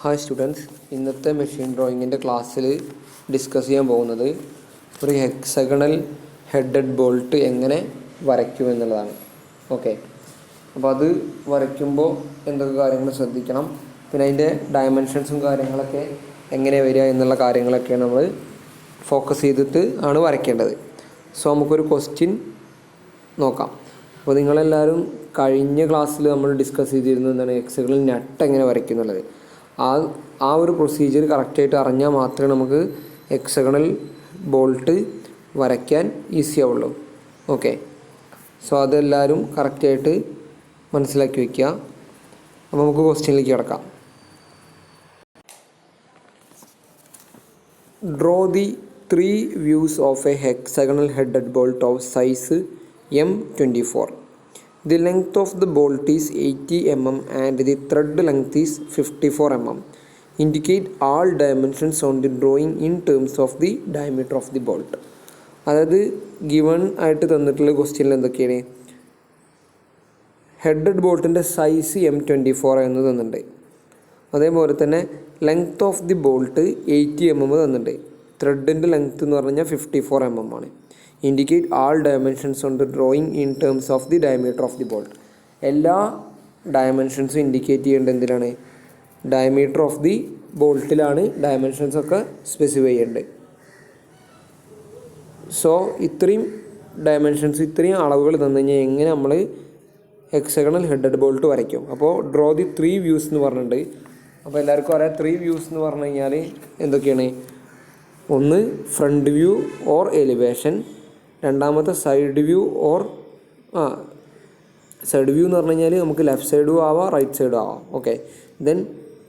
Hi students, ഇന്നത്തെ machine ഡ്രോയിങ്ങിൻ്റെ ക്ലാസ്സിൽ discuss ചെയ്യാൻ പോകുന്നത് ഒരു ഹെക്സഗണൽ ഹെഡഡ് ബോൾട്ട് എങ്ങനെ വരയ്ക്കുമെന്നുള്ളതാണ്. ഓക്കെ, അപ്പോൾ അത് വരയ്ക്കുമ്പോൾ എന്തൊക്കെ കാര്യങ്ങൾ ശ്രദ്ധിക്കണം, പിന്നെ അതിൻ്റെ ഡയമെൻഷൻസും കാര്യങ്ങളൊക്കെ എങ്ങനെ വരിക എന്നുള്ള കാര്യങ്ങളൊക്കെയാണ് നമ്മൾ ഫോക്കസ് ചെയ്തിട്ട് ആണ് വരയ്ക്കേണ്ടത്. സോ നമുക്കൊരു ക്വസ്റ്റ്യൻ നോക്കാം. അപ്പോൾ നിങ്ങളെല്ലാവരും കഴിഞ്ഞ ക്ലാസ്സിൽ നമ്മൾ ഡിസ്കസ് ചെയ്തിരുന്നത് എന്താണ്, ഹെക്സഗണൽ നട്ട് എങ്ങനെ വരയ്ക്കുന്നുള്ളത്. ആ ഒരു പ്രൊസീജിയർ കറക്റ്റായിട്ട് അറിഞ്ഞാൽ മാത്രമേ നമുക്ക് ഹെക്സഗണൽ ബോൾട്ട് വരയ്ക്കാൻ ഈസി ആവുള്ളൂ. ഓക്കെ, സോ അതെല്ലാവരും കറക്റ്റായിട്ട് മനസ്സിലാക്കി വയ്ക്കുക. അപ്പോൾ നമുക്ക് ക്വസ്റ്റ്യനിലേക്ക് കിടക്കാം. Draw the 3 views of a hexagonal headed bolt of size M24. The length of the bolt is 80 mm and the thread length is 54 mm. Indicate all dimensions on the drawing in terms of the diameter of the bolt. അതായത് given ആയിട്ട് തന്നിട്ടുള്ള ക്വസ്റ്റ്യനിൽ എന്തൊക്കെയാണ്, headed ബോൾട്ടിൻ്റെ size M24 എന്ന് തന്നിട്ടുണ്ട്. അതേപോലെ തന്നെ length of the bolt 80 mm തന്നിട്ടുണ്ട്. ത്രെഡിൻ്റെ ലെങ്ത് എന്ന് പറഞ്ഞു കഴിഞ്ഞാൽ 54 mm ആണ്. Indicate all dimensions on the drawing in terms of the diameter of the bolt. എല്ലാ ഡയമെൻഷൻസും ഇൻഡിക്കേറ്റ് ചെയ്യേണ്ടത് എന്തിനാണ്, ഡയമീറ്റർ ഓഫ് ദി ബോൾട്ടിലാണ് ഡയമെൻഷൻസ് ഒക്കെ സ്പെസിഫൈ ചെയ്യേണ്ടത്. സോ ഇത്രയും ഡയമെൻഷൻസ്, ഇത്രയും അളവുകൾ തന്നു കഴിഞ്ഞാൽ എങ്ങനെ നമ്മൾ ഹെക്സഗണൽ ഹെഡഡ് ബോൾട്ട് വരയ്ക്കും. അപ്പോൾ ഡ്രോ ദി 3 views എന്ന് പറഞ്ഞിട്ടുണ്ട്. അപ്പോൾ എല്ലാവർക്കും അറിയാം 3 views എന്ന് പറഞ്ഞു കഴിഞ്ഞാൽ എന്തൊക്കെയാണ്, ഒന്ന് ഫ്രണ്ട് വ്യൂ ഓർ എലിവേഷൻ, രണ്ടാമത്തെ side view or side view എന്ന് പറഞ്ഞു കഴിഞ്ഞാൽ നമുക്ക് ലെഫ്റ്റ് സൈഡും ആവാം റൈറ്റ് സൈഡും ആവാം. Okay, then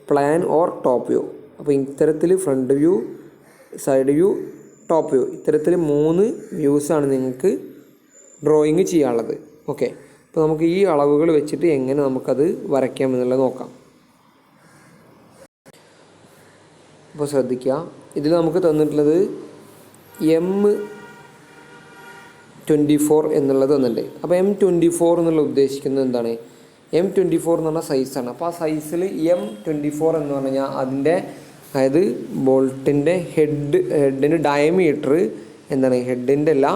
plan or top view. അപ്പോൾ ഇത്തരത്തിൽ front view, side view, top view, ഇത്തരത്തിൽ 3 വ്യൂസാണ് നിങ്ങൾക്ക് ഡ്രോയിങ് ചെയ്യാനുള്ളത്. ഓക്കെ, അപ്പോൾ നമുക്ക് ഈ അളവുകൾ വെച്ചിട്ട് എങ്ങനെ നമുക്കത് വരയ്ക്കാമെന്നുള്ളത് നോക്കാം. അപ്പോൾ ശ്രദ്ധിക്കുക, ഇതിൽ നമുക്ക് തന്നിട്ടുള്ളത് M24 എന്നുള്ളത് തന്നിട്ടുണ്ട്. അപ്പോൾ M24 എന്നുള്ള ഉദ്ദേശിക്കുന്നത് എന്താണ്, M24 എന്ന് പറഞ്ഞാൽ സൈസാണ്. അപ്പോൾ ആ സൈസിൽ M24 എന്ന് പറഞ്ഞു കഴിഞ്ഞാൽ അതിൻ്റെ, അതായത് ബോൾട്ടിൻ്റെ ഹെഡിന് ഡയമീറ്റർ എന്താണ്, ഹെഡിൻ്റെ അല്ല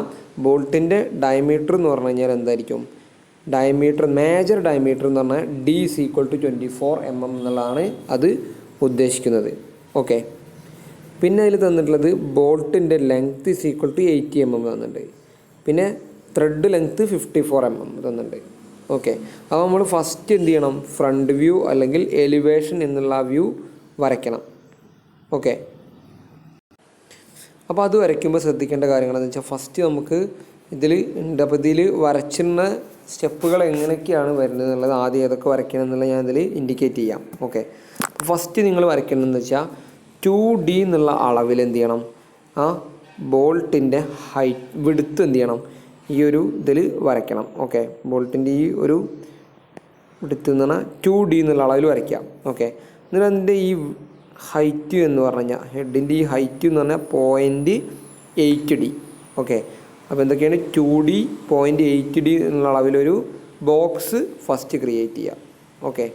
ബോൾട്ടിൻ്റെ ഡയമീറ്റർ എന്ന് പറഞ്ഞു കഴിഞ്ഞാൽ എന്തായിരിക്കും, ഡയമീറ്റർ, മേജർ ഡയമീറ്റർ എന്ന് പറഞ്ഞാൽ D = 24 mm എന്നുള്ളതാണ് അത് ഉദ്ദേശിക്കുന്നത്. ഓക്കെ, പിന്നെ അതിൽ തന്നിട്ടുള്ളത് ബോൾട്ടിൻ്റെ ലെങ്ത്ത് = 80 mm തന്നിട്ടുണ്ട്. പിന്നെ ത്രെഡ് ലെങ്ത്ത് 54 mm തന്നിട്ടുണ്ട്. ഓക്കെ, അപ്പോൾ നമ്മൾ ഫസ്റ്റ് എന്ത് ചെയ്യണം, ഫ്രണ്ട് വ്യൂ അല്ലെങ്കിൽ എലിവേഷൻ എന്നുള്ള വ്യൂ വരയ്ക്കണം. ഓക്കെ, അപ്പോൾ അത് വരയ്ക്കുമ്പോൾ ശ്രദ്ധിക്കേണ്ട കാര്യങ്ങളെന്ന് വെച്ചാൽ ഫസ്റ്റ് നമുക്ക് ഇതിൽ ഉണ്ട്. അപ്പോൾ ഇതിൽ വരച്ചിരുന്ന സ്റ്റെപ്പുകൾ എങ്ങനെയൊക്കെയാണ് വരുന്നത് എന്നുള്ളത്, ആദ്യം ഏതൊക്കെ വരയ്ക്കണം എന്നുള്ളത് ഞാൻ ഇതിൽ ഇൻഡിക്കേറ്റ് ചെയ്യാം. ഓക്കെ, ഫസ്റ്റ് നിങ്ങൾ വരയ്ക്കണമെന്ന് വെച്ചാൽ 2D എന്നുള്ള അളവിൽ എന്ത് ചെയ്യണം, ആ ബോൾട്ടിൻ്റെ വിഡ്ത്ത് എന്ത് ചെയ്യണം, ഈ ഒരു ഇതിൽ വരയ്ക്കണം. ഓക്കെ, ബോൾട്ടിൻ്റെ ഈ ഒരു വിഡ്ത്ത് എന്ന് പറഞ്ഞാൽ 2D എന്നുള്ള അളവിൽ വരയ്ക്കാം. ഓക്കെ, എന്നിട്ട് അതിൻ്റെ ഈ ഹൈറ്റ് എന്ന് പറഞ്ഞു കഴിഞ്ഞാൽ, ഹെഡിൻ്റെ ഈ ഹൈറ്റ് എന്ന് പറഞ്ഞാൽ 0.8D. ഓക്കെ, അപ്പോൾ എന്തൊക്കെയാണ് 2D 0.8D എന്നുള്ള അളവിലൊരു ബോക്സ് ഫസ്റ്റ് ക്രിയേറ്റ് ചെയ്യുക. ഓക്കെ,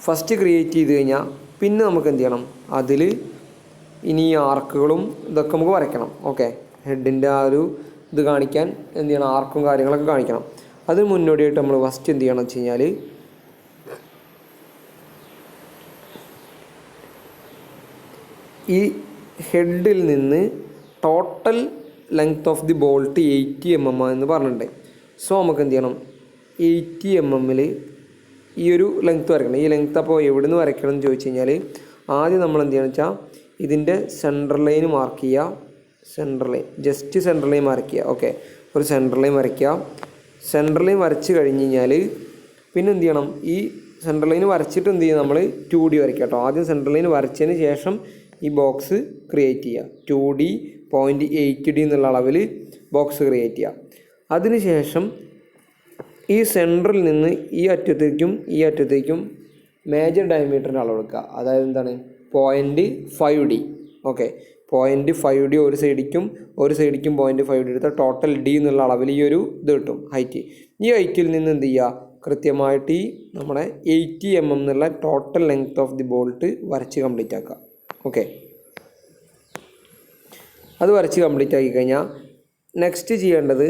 ഫസ്റ്റ് ക്രിയേറ്റ് ചെയ്ത് കഴിഞ്ഞാൽ പിന്നെ നമുക്ക് എന്ത് ചെയ്യണം, അതിൽ ഇനി ആർക്കുകളും ഇതൊക്കെ നമുക്ക് വരയ്ക്കണം. ഓക്കെ, ഹെഡിൻ്റെ ആ ഒരു ഇത് കാണിക്കാൻ എന്ത് ചെയ്യണം, ആർക്കും കാര്യങ്ങളൊക്കെ കാണിക്കണം. അതിന് മുന്നോടിയായിട്ട് നമ്മൾ ഫസ്റ്റ് എന്ത് ചെയ്യണം വെച്ച് കഴിഞ്ഞാൽ, ഈ ഹെഡിൽ നിന്ന് total length of the bolt 80 mm എന്ന് പറഞ്ഞിട്ടുണ്ട്. സോ നമുക്ക് എന്ത് ചെയ്യണം, 80 mm ഈ ഒരു ലെങ്ത്ത് വരയ്ക്കണം. ഈ ലെങ്ത്ത് അപ്പോൾ എവിടെ നിന്ന് വരയ്ക്കണം എന്ന് ചോദിച്ചു കഴിഞ്ഞാൽ, ആദ്യം നമ്മൾ എന്ത് ചെയ്യുകയെന്ന് വെച്ചാൽ ഇതിൻ്റെ സെൻറ്റർ ലൈൻ മാർക്ക് ചെയ്യുക. Centre line, just centre line mark ചെയ്യുക. ഓക്കെ, ഒരു സെൻറ്റർ ലൈൻ വരയ്ക്കുക. സെൻറ്റർ ലൈൻ വരച്ച് കഴിഞ്ഞ് കഴിഞ്ഞാൽ പിന്നെ എന്ത് ചെയ്യണം, ഈ സെൻറ്റർ ലൈൻ വരച്ചിട്ട് എന്ത് ചെയ്യുക, നമ്മൾ 2D വരയ്ക്കുക കേട്ടോ. ആദ്യം സെൻറ്റർ ലൈൻ വരച്ചതിന് ശേഷം ഈ ബോക്സ് ക്രിയേറ്റ് ചെയ്യുക. 2D 0.8D എന്നുള്ള അളവിൽ ബോക്സ് ക്രിയേറ്റ് ചെയ്യുക. അതിന് ശേഷം ഈ സെൻറ്ററിൽ നിന്ന് ഈ അറ്റത്തേക്കും മേജർ ഡയമീറ്ററിൻ്റെ അളവ് എടുക്കുക. അതായത് എന്താണ്, 0.5D. ഓക്കെ, 0.5D ഒരു സൈഡിക്കും 0.5D എടുത്താൽ ടോട്ടൽ D എന്നുള്ള അളവിൽ ഈ ഒരു ഇത് കിട്ടും, ഹൈറ്റ്. ഈ ഹൈറ്റിൽ നിന്ന് എന്ത് ചെയ്യുക, കൃത്യമായിട്ട് ഈ നമ്മുടെ 80 mm എന്നുള്ള total length of the bolt വരച്ച് കംപ്ലീറ്റ് ആക്കുക. ഓക്കെ, അത് വരച്ച് കംപ്ലീറ്റ് ആക്കി കഴിഞ്ഞാൽ നെക്സ്റ്റ് ചെയ്യേണ്ടത്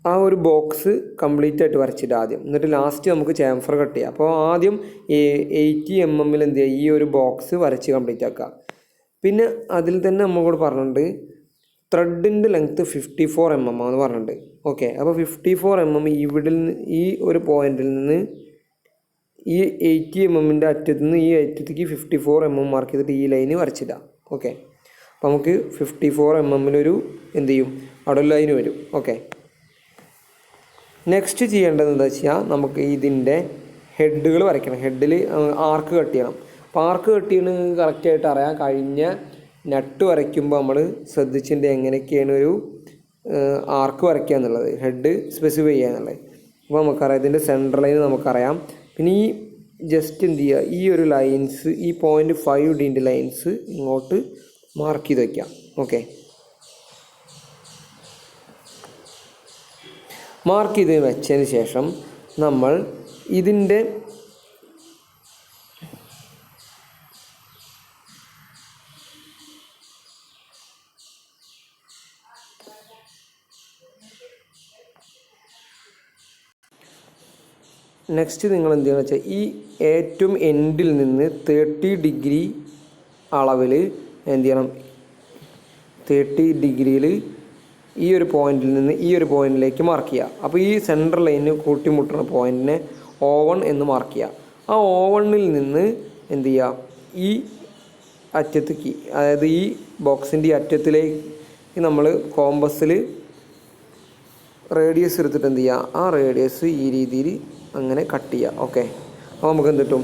ആ ഒരു ബോക്സ് കംപ്ലീറ്റ് ആയിട്ട് വരച്ചിട്ട് ആദ്യം, എന്നിട്ട് ലാസ്റ്റ് നമുക്ക് ചാംഫർ കട്ട് ചെയ്യാം. അപ്പോൾ ആദ്യം 80 mm എന്ത് ചെയ്യുക, ഈ ഒരു ബോക്സ് വരച്ച് കംപ്ലീറ്റ് ആക്കുക. പിന്നെ അതിൽ തന്നെ നമ്മളോട് പറഞ്ഞിട്ടുണ്ട് ത്രെഡിൻ്റെ ലെങ്ത്ത് 54 mm എന്ന് പറഞ്ഞിട്ടുണ്ട്. ഓക്കെ, അപ്പോൾ 54 mm ഇവിടെ നിന്ന് ഈ ഒരു പോയിന്റിൽ നിന്ന് ഈ 80 mm അറ്റത്ത് നിന്ന് ഈ അറ്റത്തേക്ക് 54 mm മാർക്ക് ചെയ്തിട്ട് ഈ ലൈന് വരച്ചിടാം. ഓക്കെ, അപ്പോൾ നമുക്ക് 54 mm എന്ത് ചെയ്യും, അവിടെ ഒരു ലൈന് വരും. ഓക്കെ, നെക്സ്റ്റ് ചെയ്യേണ്ടത് എന്താ വെച്ചാൽ നമുക്ക് ഇതിൻ്റെ ഹെഡുകൾ വരയ്ക്കണം. ഹെഡിൽ ആർക്ക് കട്ട് ചെയ്യണം. അപ്പോൾ ആർക്ക് കട്ട് ചെയ്യണമെങ്കിൽ കറക്റ്റായിട്ട് അറിയാം. കഴിഞ്ഞ നട്ട് വരയ്ക്കുമ്പോൾ നമ്മൾ ശ്രദ്ധിച്ചിട്ടുണ്ട് എങ്ങനെയൊക്കെയാണ് ഒരു ആർക്ക് വരയ്ക്കുക എന്നുള്ളത്, ഹെഡ് സ്പെസിഫൈ ചെയ്യുക എന്നുള്ളത്. അപ്പോൾ നമുക്കറിയാം ഇതിൻ്റെ സെൻട്രൽ ലൈൻ നമുക്കറിയാം. പിന്നെ ഈ ജസ്റ്റ് എന്ത് ചെയ്യുക, ഈ ഒരു ലൈൻസ്, ഈ 0.5D ലൈൻസ് ഇങ്ങോട്ട് മാർക്ക് ചെയ്ത് വയ്ക്കാം. ഓക്കെ, മാർക്ക് ചെയ്ത് വെച്ചതിന് ശേഷം നമ്മൾ ഇതിൻ്റെ നെക്സ്റ്റ് നിങ്ങൾ എന്ത് ചെയ്യുക വെച്ചാൽ ഈ ഏറ്റവും എൻഡിൽ നിന്ന് 30 ഡിഗ്രി അളവിൽ എന്ത് ചെയ്യണം, 30 ഡിഗ്രിയിൽ ഈ ഒരു പോയിന്റിൽ നിന്ന് ഈ ഒരു പോയിന്റിലേക്ക് മാർക്ക് ചെയ്യുക. അപ്പോൾ ഈ സെൻട്രൽ ലൈന് കൂട്ടിമുട്ടുന്ന പോയിന്റിനെ O1 എന്ന് മാർക്ക് ചെയ്യുക. ആ O1ൽ നിന്ന് എന്ത് ചെയ്യുക, ഈ അറ്റത്തേക്ക്, അതായത് ഈ ബോക്സിൻ്റെ അറ്റത്തിലേക്ക് നമ്മൾ കോമ്പസിൽ റേഡിയസ് എടുത്തിട്ട് എന്ത് ചെയ്യുക, ആ റേഡിയസ് ഈ രീതിയിൽ അങ്ങനെ കട്ട് ചെയ്യുക. ഓക്കെ, അപ്പോൾ നമുക്ക് എന്ത് കിട്ടും,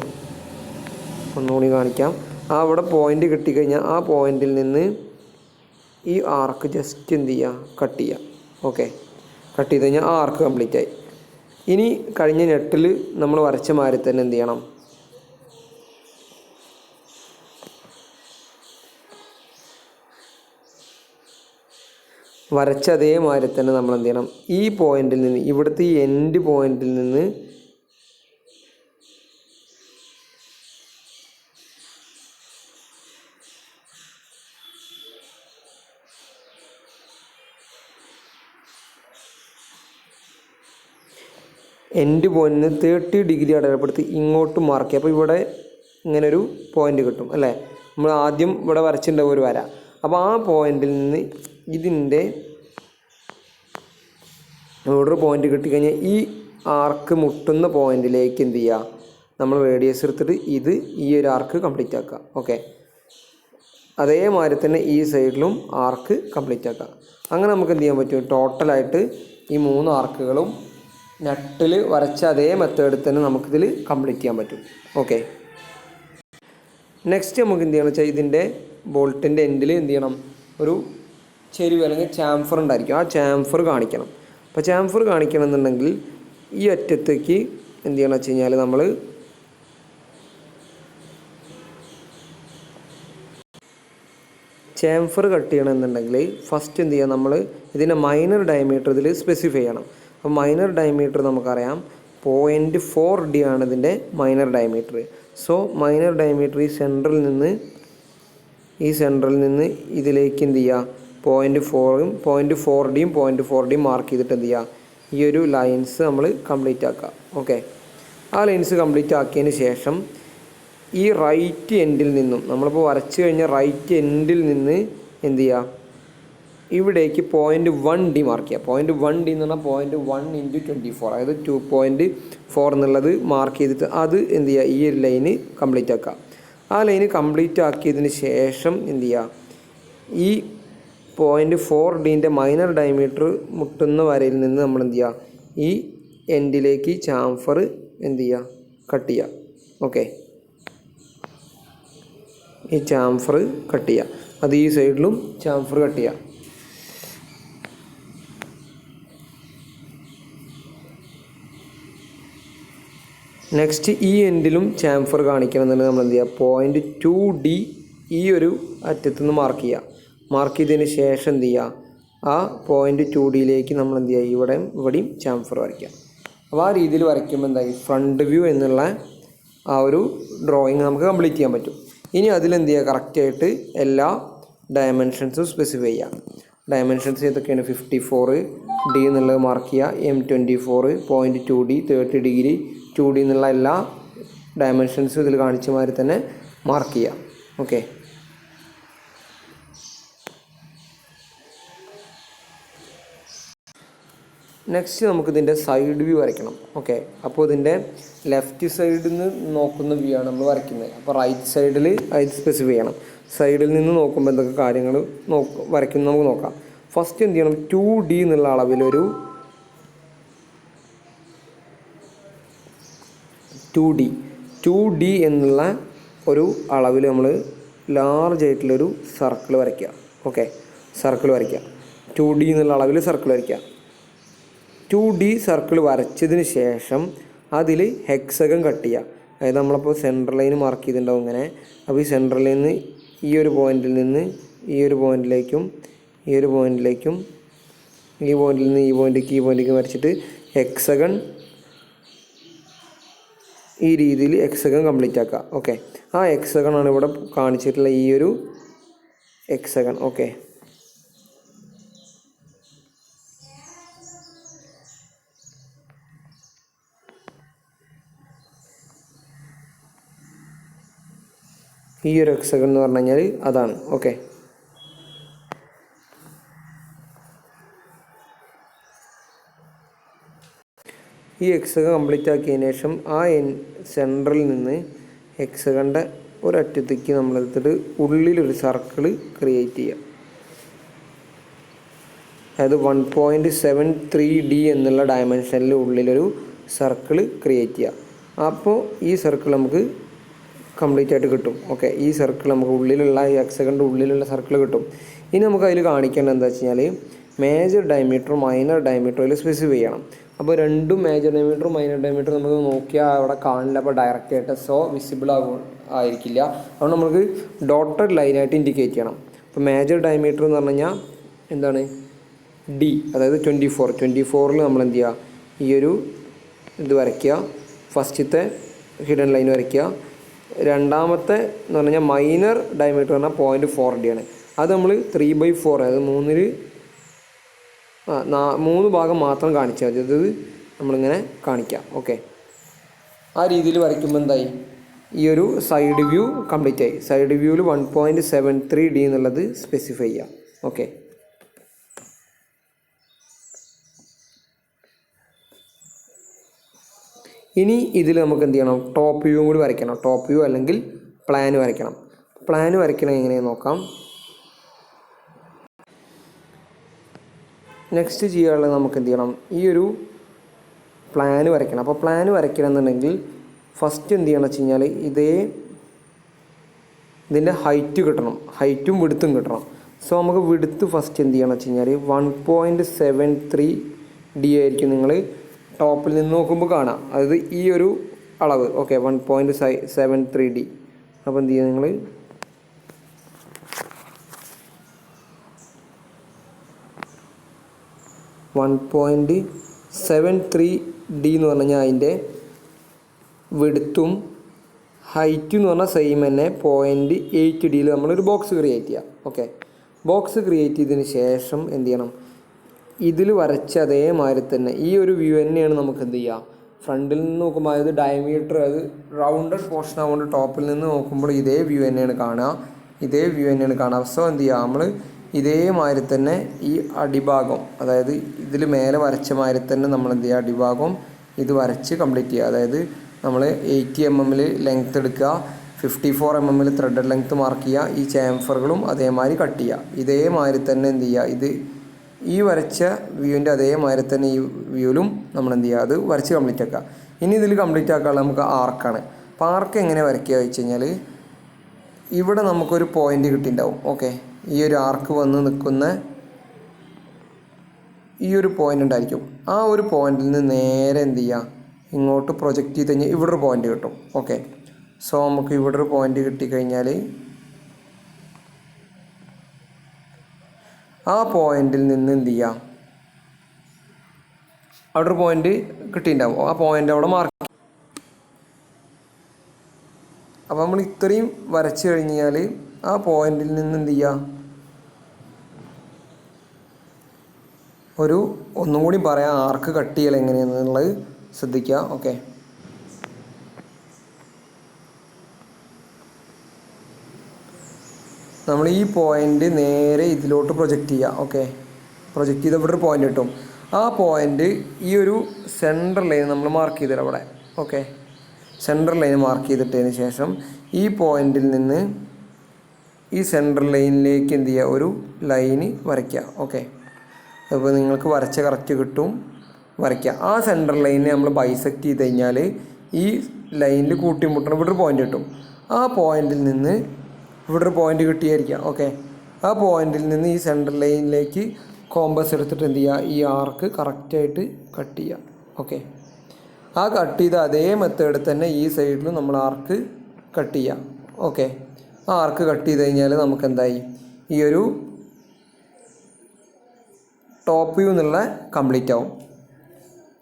ഒന്നുകൂടി കാണിക്കാം. ആ അവിടെ പോയിൻ്റ് കിട്ടിക്കഴിഞ്ഞാൽ ആ പോയിന്റിൽ നിന്ന് ഈ ആർക്ക് ജസ്റ്റ് എന്ത് ചെയ്യുക, കട്ട് ചെയ്യുക. ഓക്കെ, കട്ട് ചെയ്ത് കഴിഞ്ഞാൽ ആ ആർക്ക് കംപ്ലീറ്റ് ആയി. ഇനി കഴിഞ്ഞ നെട്ടിൽ നമ്മൾ വരച്ച മാതിരി തന്നെ എന്ത് ചെയ്യണം, വരച്ച അതേമാതിരി തന്നെ നമ്മൾ എന്ത് ചെയ്യണം, ഈ പോയിന്റിൽ നിന്ന്, ഇവിടുത്തെ ഈ എൻഡ് പോയിന്റിൽ നിന്ന് എൻഡ് പോയിന്റിന് 30 ഡിഗ്രി അടയാളപ്പെടുത്തി ഇങ്ങോട്ട് മാർക്ക് ചെയ്യുക. അപ്പോൾ ഇവിടെ ഇങ്ങനൊരു പോയിന്റ് കിട്ടും അല്ലേ, നമ്മൾ ആദ്യം ഇവിടെ വരച്ചിട്ടുണ്ടാവും ഒരു വര. അപ്പോൾ ആ പോയിന്റിൽ നിന്ന് ഇതിൻ്റെ ഇവിടെ ഒരു പോയിന്റ് കിട്ടിക്കഴിഞ്ഞാൽ ഈ ആർക്ക് മുട്ടുന്ന പോയിന്റിലേക്ക് എന്ത് ചെയ്യുക, നമ്മൾ റേഡിയസ് എടുത്തിട്ട് ഇത് ഈ ഒരു ആർക്ക് കംപ്ലീറ്റ് ആക്കുക. ഓക്കെ, അതേമാതിരി തന്നെ ഈ സൈഡിലും ആർക്ക് കംപ്ലീറ്റ് ആക്കുക. അങ്ങനെ നമുക്ക് എന്ത് ചെയ്യാൻ പറ്റും, ടോട്ടലായിട്ട് ഈ 3 ആർക്കുകളും നട്ടിൽ വരച്ച അതേ മെത്തേഡിൽ തന്നെ നമുക്കിതിൽ കംപ്ലീറ്റ് ചെയ്യാൻ പറ്റും. ഓക്കെ, നെക്സ്റ്റ് നമുക്ക് എന്ത് ചെയ്യണം വെച്ചാൽ ഇതിൻ്റെ ബോൾട്ടിൻ്റെ എൻഡിൽ എന്ത് ചെയ്യണം, ഒരു ചെരുവ് അല്ലെങ്കിൽ ചാംഫർ ഉണ്ടായിരിക്കും. ആ ചാംഫർ കാണിക്കണം. അപ്പോൾ ചാംഫർ കാണിക്കണം എന്നുണ്ടെങ്കിൽ ഈ അറ്റത്തേക്ക് എന്ത് ചെയ്യണം വെച്ച് കഴിഞ്ഞാൽ നമ്മൾ ചാംഫർ കട്ട് ചെയ്യണമെന്നുണ്ടെങ്കിൽ ഫസ്റ്റ് എന്ത് ചെയ്യുക, നമ്മൾ ഇതിൻ്റെ മൈനർ ഡയമീറ്റർ ഇതിൽ സ്പെസിഫൈ ചെയ്യണം. അപ്പോൾ മൈനർ ഡയമീറ്റർ നമുക്കറിയാം 0.4D ആണ് ഇതിൻ്റെ minor diameter. So minor diameter ഈ സെൻറ്ററിൽ നിന്ന് ഇതിലേക്ക് എന്ത് ചെയ്യുക, 0.4യും 0.4Dയും മാർക്ക് ചെയ്തിട്ട് എന്ത് ചെയ്യുക, ഈ ഒരു ലൈൻസ് നമ്മൾ കംപ്ലീറ്റ് ആക്കുക. ഓക്കെ, ആ ലൈൻസ് കംപ്ലീറ്റ് ആക്കിയതിന് ശേഷം ഈ റൈറ്റ് എൻഡിൽ നിന്നും നമ്മളിപ്പോൾ വരച്ച് കഴിഞ്ഞ റൈറ്റ് എൻഡിൽ നിന്ന് എന്ത് ചെയ്യുക, ഇവിടേക്ക് 0.1D മാർക്ക് ചെയ്യുക. 0.1D എന്ന് പറഞ്ഞാൽ 0.1 × 24, അതായത് 2.4 എന്നുള്ളത് മാർക്ക് ചെയ്തിട്ട് അത് എന്ത് ചെയ്യുക, ഈ ഒരു ലൈന് കംപ്ലീറ്റ് ആക്കുക. ആ ലൈന് കംപ്ലീറ്റ് ആക്കിയതിന് ശേഷം എന്ത് ചെയ്യുക, ഈ 0.4Dൻ്റെ മൈനർ ഡയമീറ്റർ മുട്ടുന്ന വരയിൽ നിന്ന് നമ്മൾ എന്ത് ചെയ്യുക, ഈ എൻഡിലേക്ക് ചാംഫർ എന്ത് ചെയ്യുക, കട്ട് ചെയ്യുക. ഓക്കെ, ഈ ചാംഫർ കട്ട് ചെയ്യുക. അത് ഈ സൈഡിലും ചാംഫർ കട്ട് ചെയ്യുക. നെക്സ്റ്റ് ഈ എൻഡിലും ചാംഫർ കാണിക്കണം എന്നുണ്ടെങ്കിൽ നമ്മൾ എന്ത് ചെയ്യുക, 0.2D ഈ ഒരു അറ്റത്തുനിന്ന് മാർക്ക് ചെയ്യുക. മാർക്ക് ചെയ്തതിന് ശേഷം എന്ത് ചെയ്യുക, ആ പോയിൻ്റ് 2Dയിലേക്ക് നമ്മൾ എന്ത് ചെയ്യുക, ഇവിടെയും ചാംഫർ വരയ്ക്കുക. അപ്പോൾ ആ രീതിയിൽ വരയ്ക്കുമ്പോൾ എന്തായി, ഫ്രണ്ട് വ്യൂ എന്നുള്ള ആ ഒരു ഡ്രോയിങ് നമുക്ക് കംപ്ലീറ്റ് ചെയ്യാൻ പറ്റും. ഇനി അതിലെന്ത് ചെയ്യുക, കറക്റ്റായിട്ട് എല്ലാ ഡയമെൻഷൻസും സ്പെസിഫൈ ചെയ്യുക. ഡയമെൻഷൻസ് ഏതൊക്കെയാണ്, 54D എന്നുള്ളത് മാർക്ക് ചെയ്യുക, M24 point 2D 30 degree 2D എന്നുള്ള എല്ലാ ഡയമെൻഷൻസും ഇതിൽ കാണിച്ച മാതിരി തന്നെ മാർക്ക് ചെയ്യുക. ഓക്കെ, നെക്സ്റ്റ് നമുക്കിതിൻ്റെ സൈഡ് വ്യൂ വരയ്ക്കണം. ഓക്കെ, അപ്പോൾ ഇതിൻ്റെ ലെഫ്റ്റ് സൈഡിൽ നിന്ന് നോക്കുന്ന വ്യൂ ആണ് നമ്മൾ വരയ്ക്കുന്നത്. അപ്പോൾ റൈറ്റ് സൈഡിൽ അത് സ്പെസിഫൈ ചെയ്യണം. സൈഡിൽ നിന്ന് നോക്കുമ്പോൾ എന്തൊക്കെ കാര്യങ്ങൾ വരയ്ക്കുന്നത് നമുക്ക് നോക്കാം. ഫസ്റ്റ് എന്ത് ചെയ്യണം, 2D എന്നുള്ള അളവിലൊരു 2D എന്നുള്ള ഒരു അളവിൽ നമ്മൾ ലാർജ് ആയിട്ടുള്ളൊരു സർക്കിൾ വരയ്ക്കുക. ഓക്കെ, സർക്കിൾ വരയ്ക്കുക. 2D എന്നുള്ള അളവിൽ സർക്കിൾ വരയ്ക്കുക. 2D സർക്കിൾ വരച്ചതിന് ശേഷം അതിൽ ഹെക്സഗൺ കട്ട് ചെയ്യുക. അതായത് നമ്മളിപ്പോൾ സെൻട്രൽ ലൈൻ മാർക്ക് ചെയ്തിട്ടുണ്ടാവും ഇങ്ങനെ. അപ്പോൾ ഈ സെൻട്രൽ ലൈനിൽ ഈ ഒരു പോയിന്റിൽ നിന്ന് ഈ ഒരു പോയിന്റിലേക്കും ഈ ഒരു പോയിന്റിലേക്കും ഈ പോയിന്റിൽ നിന്ന് ഈ പോയിന്റിലേക്ക് വരച്ചിട്ട് ഹെക്സഗൺ ഈ രീതിയിൽ ഹെക്സഗൺ കംപ്ലീറ്റ് ആക്കുക. ഓക്കെ, ആ ഹെക്സഗൺ ആണ് ഇവിടെ കാണിച്ചിട്ടുള്ള ഈ ഒരു ഹെക്സഗൺ. ഓക്കെ, ഈ ഒരു ഹെക്സഗൺ എന്ന് പറഞ്ഞു കഴിഞ്ഞാൽ അതാണ്. ഓക്കെ, ഈ ഹെക്സഗൺ കംപ്ലീറ്റ് ആക്കിയതിന് ശേഷം ആ സെൻറ്ററിൽ നിന്ന് ഹെക്സഗണിൻ്റെ ഒരറ്റത്തേക്ക് നമ്മളെടുത്തിട്ട് ഉള്ളിലൊരു സർക്കിൾ ക്രിയേറ്റ് ചെയ്യുക. അതായത് 1.73D എന്നുള്ള ഡയമെൻഷനിൽ ഉള്ളിലൊരു സർക്കിൾ ക്രിയേറ്റ് ചെയ്യുക. അപ്പോൾ ഈ സർക്കിൾ നമുക്ക് കംപ്ലീറ്റ് ആയിട്ട് കിട്ടും. ഓക്കെ, ഈ സർക്കിൾ നമുക്ക് ഉള്ളിലുള്ള ഈ ഹെക്സഗണിൻ്റെ ഉള്ളിലുള്ള സർക്കിൾ കിട്ടും. ഇനി നമുക്ക് അതിൽ കാണിക്കേണ്ടത് എന്താ വെച്ച് കഴിഞ്ഞാൽ മേജർ ഡയമീറ്ററും മൈനർ ഡയമീറ്ററും അതിൽ സ്പെസിഫൈ ചെയ്യണം. അപ്പോൾ രണ്ടും മേജർ ഡയമീറ്ററും മൈനർ ഡയമീറ്ററും നമുക്ക് നോക്കിയാൽ അവിടെ കാണില്ല. അപ്പോൾ ഡയറക്റ്റ് ആയിട്ട് വിസിബിൾ ആയിരിക്കില്ല. അതുകൊണ്ട് നമുക്ക് ഡോട്ടഡ് ലൈനായിട്ട് ഇൻഡിക്കേറ്റ് ചെയ്യണം. അപ്പോൾ മേജർ ഡയമീറ്റർ എന്ന് പറഞ്ഞു കഴിഞ്ഞാൽ എന്താണ്, D, അതായത് 24ൽ നമ്മൾ എന്ത് ചെയ്യുക, ഈ ഒരു ഇത് വരയ്ക്കുക. ഫസ്റ്റത്തെ ഹിഡൻ ലൈൻ വരയ്ക്കുക. രണ്ടാമത്തെ എന്ന് പറഞ്ഞു കഴിഞ്ഞാൽ മൈനർ ഡയമീറ്റർ പറഞ്ഞാൽ 0.4D ആണ്. അത് നമ്മൾ 3/4, അതായത് 3 ഭാഗം മാത്രം കാണിച്ചാൽ മതി. അത് നമ്മളിങ്ങനെ കാണിക്കാം. ഓക്കെ, ആ രീതിയിൽ വരയ്ക്കുമ്പോൾ എന്തായി, ഈ ഒരു സൈഡ് വ്യൂ കംപ്ലീറ്റ് ആയി. സൈഡ് വ്യൂവിൽ 1.73D എന്നുള്ളത് സ്പെസിഫൈ ചെയ്യാം. ഓക്കെ, ഇനി ഇതിൽ നമുക്ക് എന്ത് ചെയ്യണം, ടോപ്പ് വ്യൂ കൂടി വരയ്ക്കണം. ടോപ്പ് വ്യൂ അല്ലെങ്കിൽ പ്ലാൻ വരയ്ക്കണം. പ്ലാൻ വരയ്ക്കണം എങ്ങനെയെന്ന് നോക്കാം. നെക്സ്റ്റ് ചെയ്യാനുള്ളത് നമുക്ക് എന്ത് ചെയ്യണം, ഈ ഒരു പ്ലാൻ വരയ്ക്കണം. അപ്പോൾ പ്ലാൻ വരയ്ക്കണം എന്നുണ്ടെങ്കിൽ ഫസ്റ്റ് എന്ത് ചെയ്യണം വെച്ച് കഴിഞ്ഞാൽ ഇതിൻ്റെ ഹൈറ്റ് കിട്ടണം, ഹൈറ്റും വിടുത്തും കിട്ടണം. സോ നമുക്ക് വിടുത്ത് ഫസ്റ്റ് എന്ത് ചെയ്യണം വെച്ച് കഴിഞ്ഞാൽ 1.73D ആയിരിക്കും നിങ്ങൾ ടോപ്പിൽ നിന്ന് നോക്കുമ്പോൾ കാണാം. അതായത് ഈ ഒരു അളവ്. Okay, 1.73D. അപ്പോൾ എന്ത് ചെയ്യുക, നിങ്ങൾ 1.73D എന്ന് പറഞ്ഞു കഴിഞ്ഞാൽ അതിൻ്റെ വിടുത്തും ഹൈറ്റും എന്ന് പറഞ്ഞാൽ സെയിം തന്നെ 0.8D നമ്മളൊരു ബോക്സ് ക്രിയേറ്റ് ചെയ്യുക. ഓക്കെ, ബോക്സ് ക്രിയേറ്റ് ചെയ്തതിന് ശേഷം എന്ത് ചെയ്യണം, ഇതിൽ വരച്ച അതേമാതിരി തന്നെ ഈ ഒരു വ്യൂ തന്നെയാണ് നമുക്ക് എന്ത് ചെയ്യുക, ഫ്രണ്ടിൽ നിന്ന് നോക്കുമ്പോൾ അതായത് ഡയമീറ്റർ, അത് റൗണ്ടഡ് പോർഷൻ ആവുകൊണ്ട് ടോപ്പിൽ നിന്ന് നോക്കുമ്പോൾ ഇതേ വ്യൂ തന്നെയാണ് കാണുക. സോ എന്ത് ചെയ്യുക, നമ്മൾ ഇതേമാതിരി തന്നെ ഈ അടിഭാഗം, അതായത് ഇതിൽ മേലെ വരച്ച മാതിരി തന്നെ നമ്മൾ എന്ത് ചെയ്യുക, അടിഭാഗം ഇത് വരച്ച് കംപ്ലീറ്റ് ചെയ്യുക. അതായത് നമ്മൾ 80 mm ലെങ്ത്ത് എടുക്കുക, 54 mm ത്രെഡഡ് ലെങ്ത്ത് മാർക്ക് ചെയ്യുക. ഈ ചാംഫറുകളും അതേമാതിരി കട്ട് ചെയ്യുക. ഇതേമാതിരി തന്നെ എന്ത് ചെയ്യുക, ഇത് ഈ വരച്ച വ്യൂവിൻ്റെ അതേമാതിരി തന്നെ ഈ വ്യൂവിലും നമ്മൾ എന്ത് ചെയ്യുക, അത് വരച്ച് കംപ്ലീറ്റ് ആക്കുക. ഇനി ഇതിൽ കംപ്ലീറ്റ് ആക്കാനുള്ള നമുക്ക് ആർക്കാണ്. അപ്പോൾ ആർക്ക് എങ്ങനെ വരയ്ക്കുക വെച്ച് കഴിഞ്ഞാൽ ഇവിടെ നമുക്കൊരു പോയിൻ്റ് കിട്ടിയിട്ടുണ്ടാവും. ഓക്കെ, ഈ ഒരു ആർക്ക് വന്ന് നിൽക്കുന്ന ഈ ഒരു പോയിൻ്റ് ഉണ്ടായിരിക്കും. ആ ഒരു പോയിന്റിൽ നിന്ന് നേരെ എന്ത് ചെയ്യുക, ഇങ്ങോട്ട് പ്രൊജക്റ്റ് ചെയ്ത് കഴിഞ്ഞാൽ ഇവിടെ ഒരു പോയിൻ്റ് കിട്ടും. ഓക്കെ, സോ നമുക്ക് ഇവിടെ ഒരു പോയിൻ്റ് കിട്ടിക്കഴിഞ്ഞാൽ ആ പോയിന്റിൽ നിന്ന് എന്ത് ചെയ്യുക, അവിടെ ഒരു പോയിന്റ് കിട്ടിയിട്ടുണ്ടാവും, ആ പോയിന്റ് അവിടെ മാർക്ക്. അപ്പോൾ നമ്മൾ ഇത്രയും വരച്ച് കഴിഞ്ഞാൽ ആ പോയിന്റിൽ നിന്ന് എന്ത് ചെയ്യുക, ഒന്നും കൂടി പറയാം, ആർക്ക് കട്ട് ചെയ്യൽ എങ്ങനെയാണെന്നുള്ളത് ശ്രദ്ധിക്കുക. ഓക്കെ, നമ്മൾ ഈ പോയിന്റ് നേരെ ഇതിലോട്ട് പ്രൊജക്റ്റ് ചെയ്യുക. ഓക്കെ, പ്രൊജക്റ്റ് ചെയ്ത് ഇവിടെ ഒരു പോയിന്റ് കിട്ടും. ആ പോയിന്റ് ഈ ഒരു സെൻറ്റർ ലൈൻ നമ്മൾ മാർക്ക് ചെയ്തിട്ട് അവിടെ. ഓക്കെ, സെൻറ്റർ ലൈൻ മാർക്ക് ചെയ്തിട്ടതിന് ശേഷം ഈ പോയിന്റിൽ നിന്ന് ഈ സെൻറ്റർ ലൈനിലേക്ക് എന്ത് ചെയ്യുക, ഒരു ലൈന് വരയ്ക്കുക. ഓക്കെ, അപ്പോൾ നിങ്ങൾക്ക് വരച്ച കറക്റ്റ് കിട്ടും, വരയ്ക്കുക. ആ സെൻറ്റർ ലൈനിനെ നമ്മൾ ബൈസെക്റ്റ് ചെയ്ത് കഴിഞ്ഞാൽ ഈ ലൈനിൽ കൂട്ടിമുട്ടണം, ഇവിടെ ഒരു പോയിന്റ് കിട്ടും. ആ പോയിന്റിൽ നിന്ന് ഇവിടെ ഒരു പോയിന്റ് കിട്ടിയായിരിക്കുക. ഓക്കെ, ആ പോയിന്റിൽ നിന്ന് ഈ സെൻട്രൽ ലൈനിലേക്ക് കോമ്പസ് എടുത്തിട്ട് എന്ത് ചെയ്യുക, ഈ ആർക്ക് കറക്റ്റായിട്ട് കട്ട് ചെയ്യുക. ഓക്കെ, ആ കട്ട് ചെയ്ത അതേ മെത്തേഡിൽ തന്നെ ഈ സൈഡിലും നമ്മൾ ആർക്ക് കട്ട് ചെയ്യുക. ഓക്കെ, ആ ആർക്ക് കട്ട് ചെയ്ത് കഴിഞ്ഞാൽ നമുക്ക് എന്തായി, ഈ ഒരു ടോപ്പ് വ്യൂ എന്നുള്ള കംപ്ലീറ്റ് ആവും.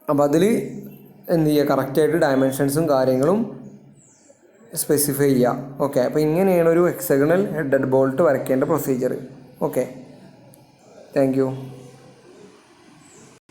അപ്പോൾ അതിൽ എന്ത് ചെയ്യുക, കറക്റ്റായിട്ട് ഡയമെൻഷൻസും കാര്യങ്ങളും സ്പെസിഫൈ ചെയ്യുക. ഓക്കെ, അപ്പോൾ ഇങ്ങനെയാണ് ഒരു ഹെക്സഗണൽ ഹെഡഡ് ബോൾട്ട് വരയ്ക്കേണ്ട പ്രൊസീജിയർ. Okay, thank U.